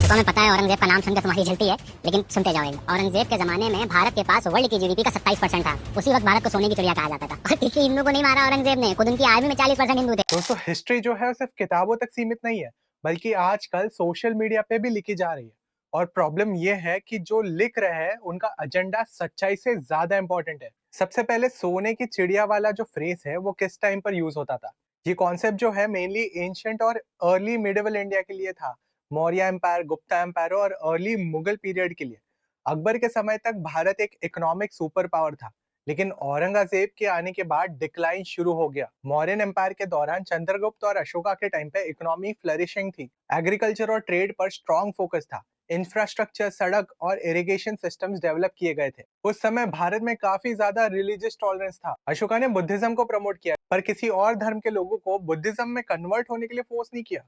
तो हमें पता है औरंगजेब का नाम सुनकर तुम्हारी जलती है, लेकिन सुनते जाओ एक। औरंगजेब के जमाने में भारत के पास वर्ल्ड की जीडीपी का 27% था। उसी वक्त भारत को सोने की चिड़िया कहा जाता था। और किसी हिंदू को नहीं मारा औरंगजेब ने, खुद उनकी आर्मी में 40% हिंदू थे। दोस्तों हिस्ट्री जो है सिर्फ किताबों तक सीमित नहीं है, बल्कि आजकल सोशल मीडिया पे भी लिखी जा रही है। और प्रॉब्लम ये है कि जो लिख रहे हैं उनका एजेंडा सच्चाई से ज्यादा इंपॉर्टेंट है। सबसे पहले सोने की चिड़िया वाला जो फ्रेज है वो किस टाइम पर यूज होता था? ये कॉन्सेप्ट जो है मेनली एंशियंट और अर्ली मिडिवल इंडिया के लिए था। मौर्य एम्पायर, गुप्ता एम्पायर और अर्ली मुगल पीरियड के लिए। अकबर के समय तक भारत एक इकोनॉमिक सुपर पावर था, लेकिन औरंगजेब के आने के बाद डिक्लाइन शुरू हो गया। मौर्यन एम्पायर के दौरान चंद्रगुप्त और अशोका के टाइम पे इकोनॉमी फ्लरिशिंग थी। एग्रीकल्चर और ट्रेड पर स्ट्रॉन्ग फोकस था। इंफ्रास्ट्रक्चर, सड़क और इरिगेशन सिस्टम्स डेवलप किए गए थे। उस समय भारत में काफी ज्यादा रिलीजियस टॉलरेंस था। अशोका ने बुद्धिज्म को प्रमोट किया, पर किसी और धर्म के लोगों को बुद्धिज्म में कन्वर्ट होने के लिए फोर्स नहीं किया।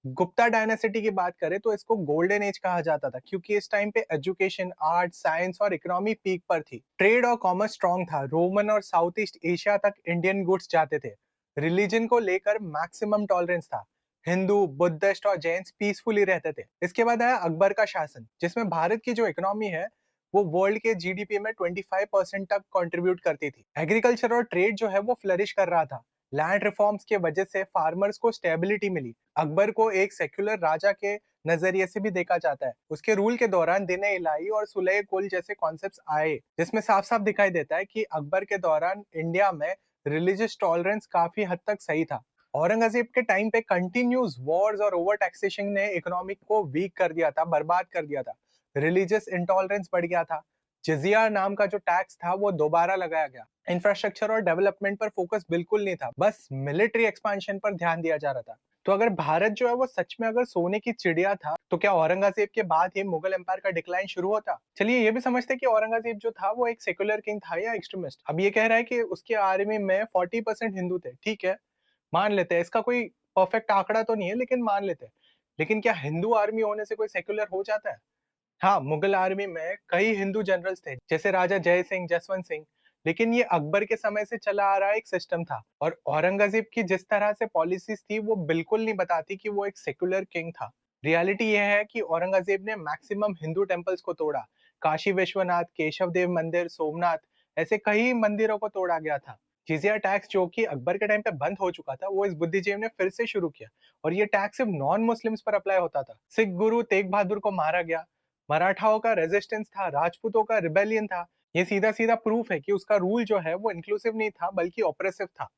गुप्ता डायनेसिटी की बात करें तो इसको गोल्डन एज कहा जाता था, क्योंकि इस टाइम पे एजुकेशन, आर्ट, साइंस और इकोनॉमी पीक पर थी। ट्रेड और कॉमर्स स्ट्रॉन्ग था। रोमन और साउथ ईस्ट एशिया तक इंडियन गुड्स जाते थे। रिलीजन को लेकर मैक्सिमम टॉलरेंस था। हिंदू, बुद्धिस्ट और जैन पीसफुली रहते थे। इसके बाद आया अकबर का शासन, जिसमें भारत की जो इकोनॉमी है वो वर्ल्ड के जीडीपी में 25% तक कंट्रीब्यूट करती थी। एग्रीकल्चर और ट्रेड जो है वो फ्लरिश कर रहा था। लैंड रिफॉर्म्स की वजह से फार्मर्स को स्टेबिलिटी मिली। अकबर को एक सेक्युलर राजा के नजरिए से भी देखा जाता है। उसके रूल के दौरान दिन इलाही और सुलह कुल जैसे कॉन्सेप्ट्स आए, जिसमें साफ साफ दिखाई देता है कि अकबर के दौरान इंडिया में रिलीजियस टॉलरेंस काफी हद तक सही था। औरंगजेब के टाइम पे कंटिन्यूस वॉर्स और ओवर टैक्सेशन ने इकोनॉमिक को वीक कर दिया था, बर्बाद कर दिया था। रिलीजियस इंटॉलरेंस बढ़ गया था। जिजिया नाम का जो टैक्स था वो दोबारा लगाया गया। इंफ्रास्ट्रक्चर और डेवलपमेंट पर फोकस बिल्कुल नहीं था, बस मिलिट्री एक्सपेंशन पर ध्यान दिया जा रहा था। तो अगर भारत जो है वो सच में अगर सोने की चिड़िया था, तो क्या औरंगजेब के बाद ही मुगल एम्पायर का डिक्लाइन शुरू होता? चलिए ये भी समझते हैं कि औरंगजेब जो था वो एक सेक्युलर किंग था या एक्सट्रीमिस्ट। अब ये कह रहा है कि उसकी आर्मी में 40% हिंदू थे, ठीक है, मान लेते हैं। इसका कोई परफेक्ट आंकड़ा तो नहीं है, लेकिन मान लेते हैं। लेकिन क्या हिंदू आर्मी होने से कोई सेक्युलर हो जाता है? हाँ, मुगल आर्मी में कई हिंदू जनरल्स थे, जैसे राजा जय सिंह, जसवंत सिंह। लेकिन ये अकबर के समय से चला आ रहा एक सिस्टम था। और औरंगजेब की जिस तरह से पॉलिसीज थी वो बिल्कुल नहीं बताती कि वो एक सेक्युलर किंग था। रियलिटी ये है कि औरंगजेब ने मैक्सिमम हिंदू टेम्पल्स को तोड़ा। काशी विश्वनाथ, केशव देव मंदिर, सोमनाथ, ऐसे कई मंदिरों को तोड़ा गया था। जिजिया टैक्स जो कि अकबर के टाइम पे बंद हो चुका था, वो इस बुद्धिजीव ने फिर से शुरू किया। और ये टैक्स सिर्फ नॉन मुस्लिम्स पर अप्लाई होता था। सिख गुरु तेग बहादुर को मारा गया। मराठाओं का रेजिस्टेंस था, राजपूतों का रिबेलियन था। ये सीधा सीधा प्रूफ है कि उसका रूल जो है वो इंक्लूसिव नहीं था, बल्कि ऑपरेसिव था।